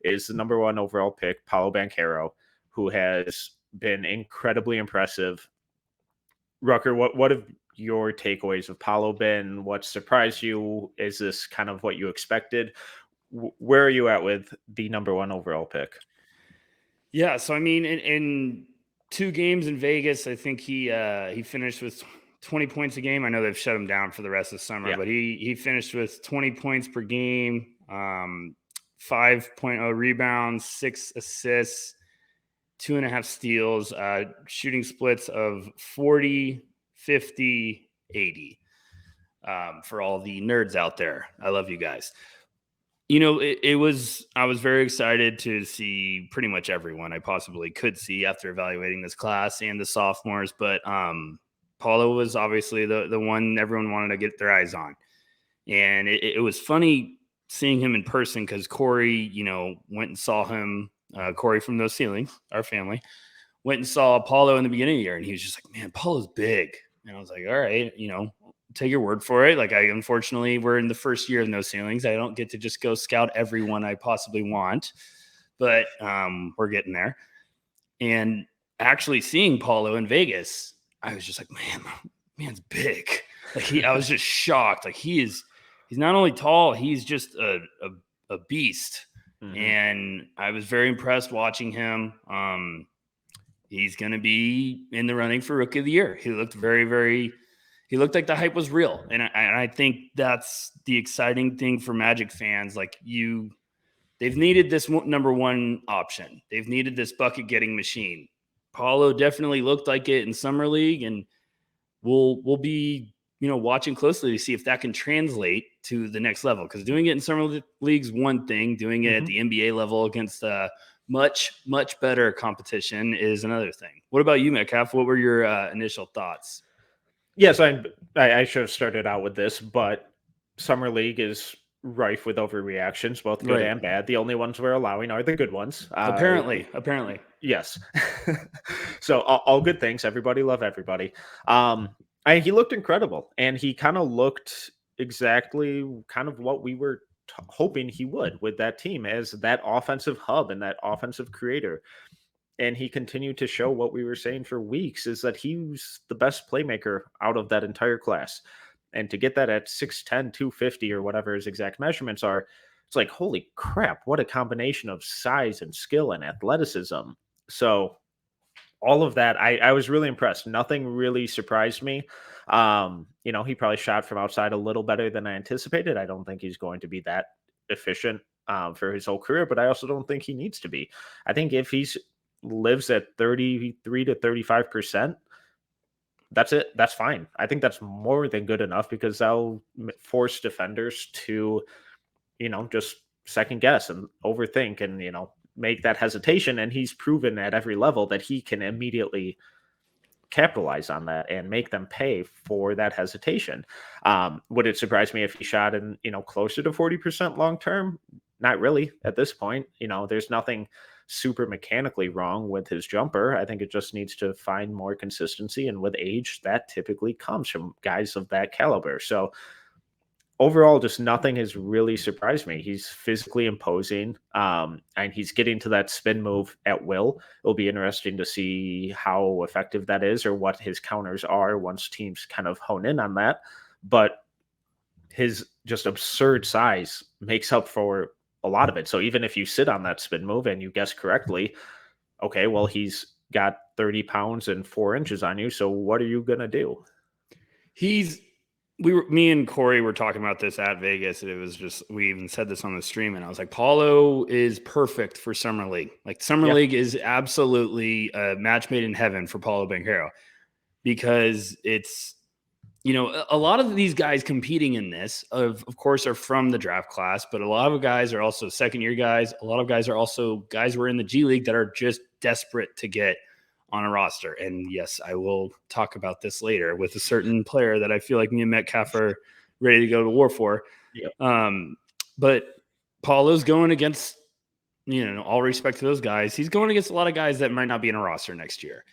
is the number 1 overall pick, Paolo Banchero, who has been incredibly impressive. Rucker, what have your takeaways of Paolo been? What surprised you? Is this kind of what you expected? Where are you at with the number 1 overall pick? Yeah, so I mean, in 2 games in Vegas, I think he finished with 20 points a game. I know they've shut him down for the rest of the summer, but he finished with 20 points per game, 5.0 rebounds, 6 assists, 2.5 steals, shooting splits of 40, 50, 80. For all the nerds out there, I love you guys. I was very excited to see pretty much everyone I possibly could see after evaluating this class and the sophomores. But Paulo was obviously the one everyone wanted to get their eyes on. And it was funny seeing him in person because Corey, went and saw him. Corey from No Ceilings, our family, went and saw Paulo in the beginning of the year. And he was just like, man, Paulo's big. And I was like, all right, take your word for it. Like, unfortunately, we're in the first year of No Ceilings. I don't get to just go scout everyone I possibly want, but we're getting there. And actually seeing Paulo in Vegas, I was just like, man's big. Like I was just shocked. Like he's not only tall, he's just a beast. Mm-hmm. And I was very impressed watching him. He's going to be in the running for Rookie of the Year. He looked he looked like the hype was real. And I think that's the exciting thing for Magic fans. Like they've needed this number 1 option. They've needed this bucket getting machine. Paulo definitely looked like it in Summer League, and we'll be, watching closely to see if that can translate to the next level. Because doing it in Summer League's one thing, doing it at the NBA level against much, much better competition is another thing. What about you, Metcalf? What were your initial thoughts? Yes, I should have started out with this, but Summer League is rife with overreactions, both good and bad. The only ones we're allowing are the good ones. Apparently. Yes. So all good things. Everybody love everybody. He looked incredible, and he kind of looked exactly kind of what we were hoping he would with that team as that offensive hub and that offensive creator. And he continued to show what we were saying for weeks, is that he was the best playmaker out of that entire class. And to get that at 6'10", 250 or whatever his exact measurements are, it's like, holy crap, what a combination of size and skill and athleticism. So all of that, I was really impressed. Nothing really surprised me. He probably shot from outside a little better than I anticipated. I don't think he's going to be that efficient for his whole career, but I also don't think he needs to be. I think if he's lives at 33 to 35%, that's it. That's fine. I think that's more than good enough, because that'll force defenders to, just second guess and overthink and, make that hesitation. And he's proven at every level that he can immediately capitalize on that and make them pay for that hesitation. Would it surprise me if he shot in, closer to 40% long-term? Not really at this point. There's nothing super mechanically wrong with his jumper. I think it just needs to find more consistency. And with age, that typically comes from guys of that caliber. So overall, just nothing has really surprised me. He's physically imposing, and he's getting to that spin move at will. It'll be interesting to see how effective that is, or what his counters are once teams kind of hone in on that. But his just absurd size makes up for a lot of it. So even if you sit on that spin move and you guess correctly, okay, well, he's got 30 pounds and 4 inches on you. So what are you going to do? Me and Corey were talking about this at Vegas. And it was just, we even said this on the stream, and I was like, Paulo is perfect for Summer League. Like Summer League is absolutely a match made in heaven for Paolo Banchero, because it's, a lot of these guys competing in this, of course, are from the draft class, but a lot of guys are also second-year guys. A lot of guys are also guys who are in the G League that are just desperate to get on a roster. And yes, I will talk about this later with a certain player that I feel like me and Metcalf are ready to go to war for. Yep. But Paulo's going against, all respect to those guys, he's going against a lot of guys that might not be in a roster next year.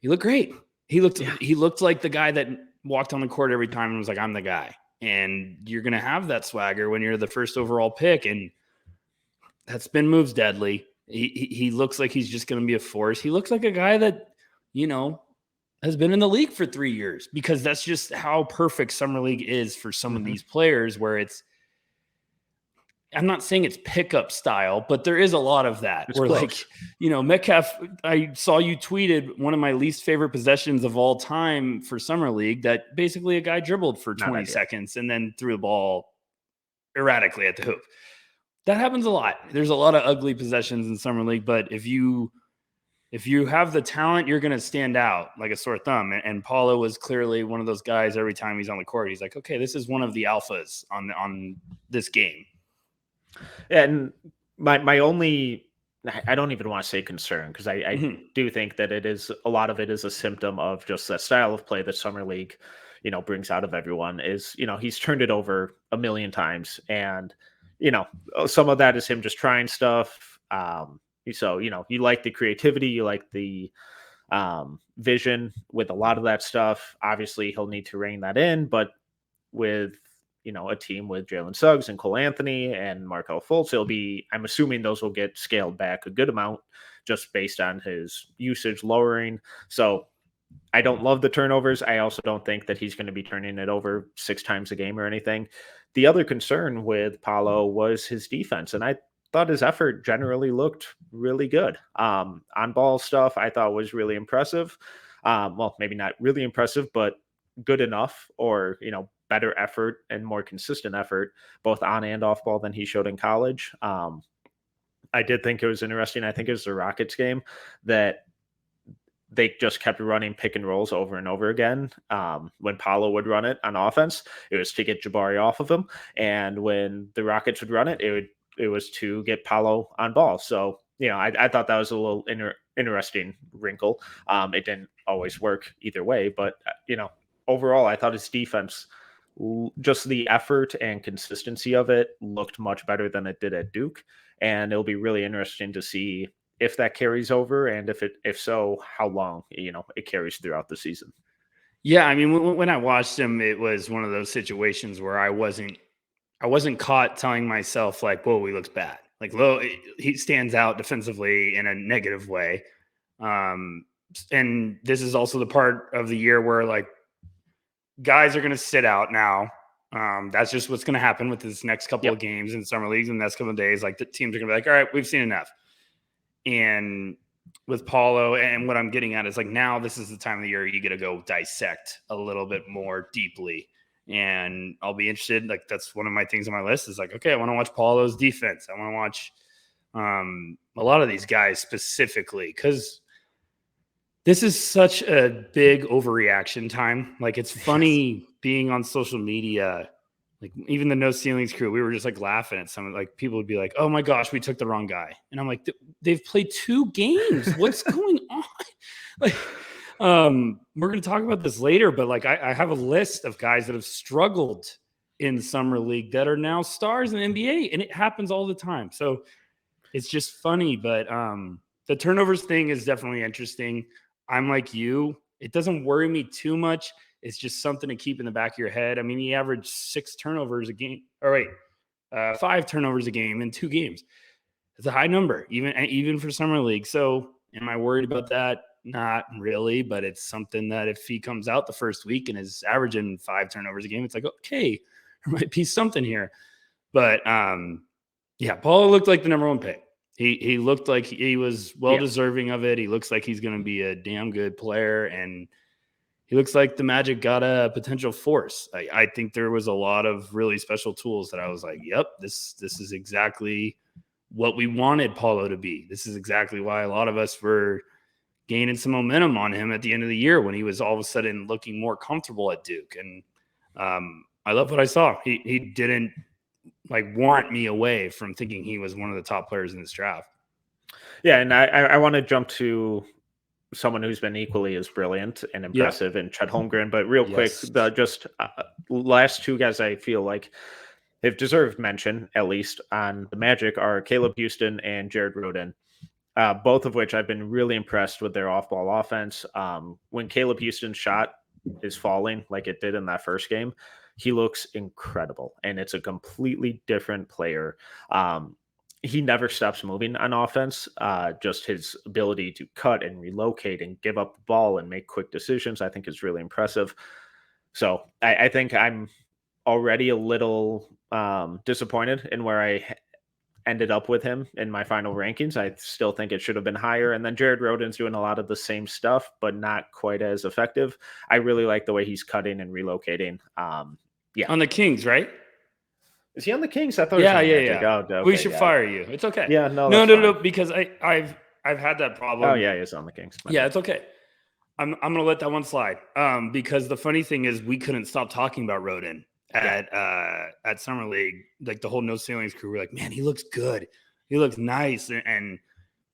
He looked great. He looked like the guy that walked on the court every time and was like, I'm the guy. And you're going to have that swagger when you're the first overall pick. And That spin move's deadly. He looks like he's just going to be a force. He looks like a guy that, has been in the league for 3 years, because that's just how perfect summer league is for some of these players, where I'm not saying it's pickup style, but there is a lot of that. It's where close. Metcalf, I saw you tweeted one of my least favorite possessions of all time for summer league, that basically a guy dribbled for 20 seconds and then threw the ball erratically at the hoop. That happens a lot. There's a lot of ugly possessions in summer league, but if you have the talent, you're going to stand out like a sore thumb. And Paolo was clearly one of those guys. Every time he's on the court, he's like, okay, this is one of the alphas on this game. And my only, I don't even want to say concern, because I do think that a lot of it is a symptom of just that style of play that summer league, brings out of everyone. Is, he's turned it over a million times, and some of that is him just trying stuff. So, you like the creativity, you like the vision with a lot of that stuff. Obviously, he'll need to rein that in, but with, a team with Jalen Suggs and Cole Anthony and Markelle Fultz, I'm assuming those will get scaled back a good amount just based on his usage lowering. So I don't love the turnovers. I also don't think that he's going to be turning it over 6 times a game or anything. The other concern with Paolo was his defense, and I thought his effort generally looked really good. On ball stuff, I thought was really impressive. Well, maybe not really impressive, but good enough, or, better effort and more consistent effort, both on and off ball, than he showed in college. I did think it was interesting. I think it was the Rockets game that they just kept running pick and rolls over and over again. When Paolo would run it on offense, it was to get Jabari off of him. And when the Rockets would run it, it was to get Paolo on ball. So, I thought that was a little interesting wrinkle. It didn't always work either way, but, overall, I thought his defense, just the effort and consistency of it, looked much better than it did at Duke. And it'll be really interesting to see if that carries over, and if so, how long, it carries throughout the season. Yeah. I mean, when I watched him, it was one of those situations where I wasn't caught telling myself like, whoa, he looks bad. Like, he stands out defensively in a negative way. And this is also the part of the year where, like, guys are going to sit out now. That's just what's going to happen with this next couple of games in summer leagues and the next couple of days. Like, the teams are going to be like, all right, we've seen enough. And with Paolo, and what I'm getting at is, like, now this is the time of the year you get to go dissect a little bit more deeply. And I'll be interested. Like, that's one of my things on my list is like, okay, I want to watch Paulo's defense. I want to watch a lot of these guys specifically, because this is such a big overreaction time. Like, it's funny being on social media. Like, even the No Ceilings crew, we were just like laughing at some, like, people would be like, oh my gosh, we took the wrong guy. And I'm like, they've played 2 games. What's going on? Like, we're going to talk about this later, but like, I have a list of guys that have struggled in summer league that are now stars in the NBA, and it happens all the time. So it's just funny, but the turnovers thing is definitely interesting. I'm like you. It doesn't worry me too much. It's just something to keep in the back of your head. I mean, he averaged 6 turnovers a game. Or wait, 5 turnovers a game in 2 games. It's a high number, even for summer league. So am I worried about that? Not really, but it's something that if he comes out the first week and is averaging 5 turnovers a game, it's like, okay, there might be something here. But yeah, Paul looked like the number 1 pick. He looked like he was well-deserving of it. He looks like he's going to be a damn good player, and he looks like the Magic got a potential force. I think there was a lot of really special tools that I was like, yep, this is exactly what we wanted Paolo to be. This is exactly why a lot of us were gaining some momentum on him at the end of the year when he was all of a sudden looking more comfortable at Duke. And I love what I saw. He didn't like warrant me away from thinking he was one of the top players in this draft. Yeah, and I want to jump to someone who's been equally as brilliant and impressive in Chet Holmgren, but real quick, the last 2 guys I feel like have deserved mention, at least on the Magic, are Caleb Houstan and Jared Rhoden. Both of which I've been really impressed with their off-ball offense. When Caleb Houston's shot is falling like it did in that first game, he looks incredible, and it's a completely different player. he never stops moving on offense. Just his ability to cut and relocate and give up the ball and make quick decisions, I think, is really impressive. So I think I'm already a little disappointed in where ended up with him in my final rankings. I still think it should have been higher. And then Jared Rhoden's doing a lot of the same stuff, but not quite as effective. I really like the way he's cutting and relocating. Yeah. On the Kings, right? Is he on the Kings? I thought Yeah, he was on yeah, Magic. yeah. Oh, We okay. should Yeah. fire you. It's okay. Yeah, no, no, that's no, no, fine. because I've had that problem. Oh, yeah, he's on the Kings. Yeah, it's okay. I'm gonna let that one slide. Because the funny thing is we couldn't stop talking about Rhoden at Summer League. Like the whole No Ceilings crew were like, man, he looks good. He looks nice. And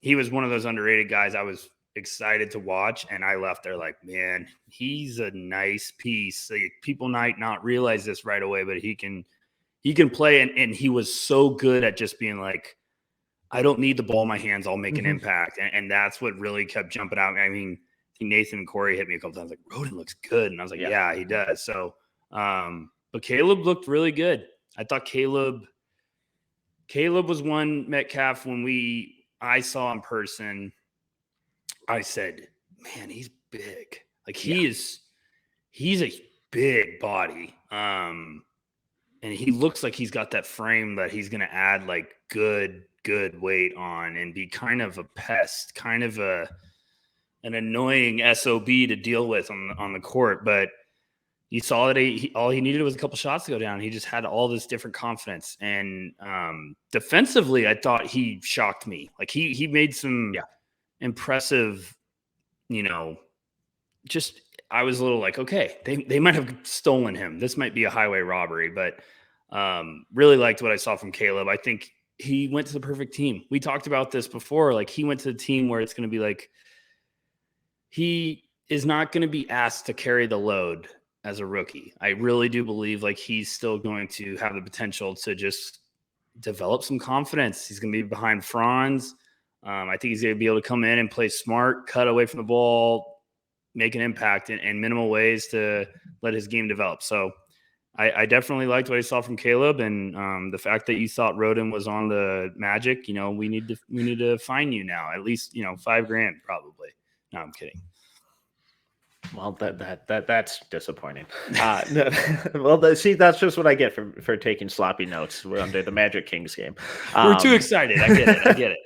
he was one of those underrated guys I was excited to watch. And I left there like, man, he's a nice piece. Like, people might not realize this right away, but he can play. And he was so good at just being like, I don't need the ball in my hands. I'll make an impact. And that's what really kept jumping out. I mean, I think Nathan and Corey hit me a couple times like, Rhoden looks good. And I was like, yeah, he does. So, but Caleb looked really good. I thought Caleb was one Metcalf when I saw in person. I said, man, he's big. Like he's a big body. And he looks like he's got that frame that he's going to add like good weight on and be kind of a pest, kind of an annoying SOB to deal with on the court. But you saw that all he needed was a couple shots to go down. He just had all this different confidence. And defensively, I thought he shocked me. Like he made some impressive, just I was a little like, okay, they might have stolen him. This might be a highway robbery, but really liked what I saw from Caleb. I think he went to the perfect team. We talked about this before. Like he went to the team where it's going to be like, he is not going to be asked to carry the load as a rookie. I really do believe like he's still going to have the potential to just develop some confidence. He's going to be behind Franz. I think he's going to be able to come in and play smart, cut away from the ball, make an impact in minimal ways to let his game develop. So I definitely liked what I saw from Caleb, and the fact that you thought Rhoden was on the Magic, we need to fine you now, at least $5,000 probably. No, I'm kidding. Well, that's disappointing. Well, see, that's just what I get for taking sloppy notes under the Magic Kings game. We're too excited. I get it.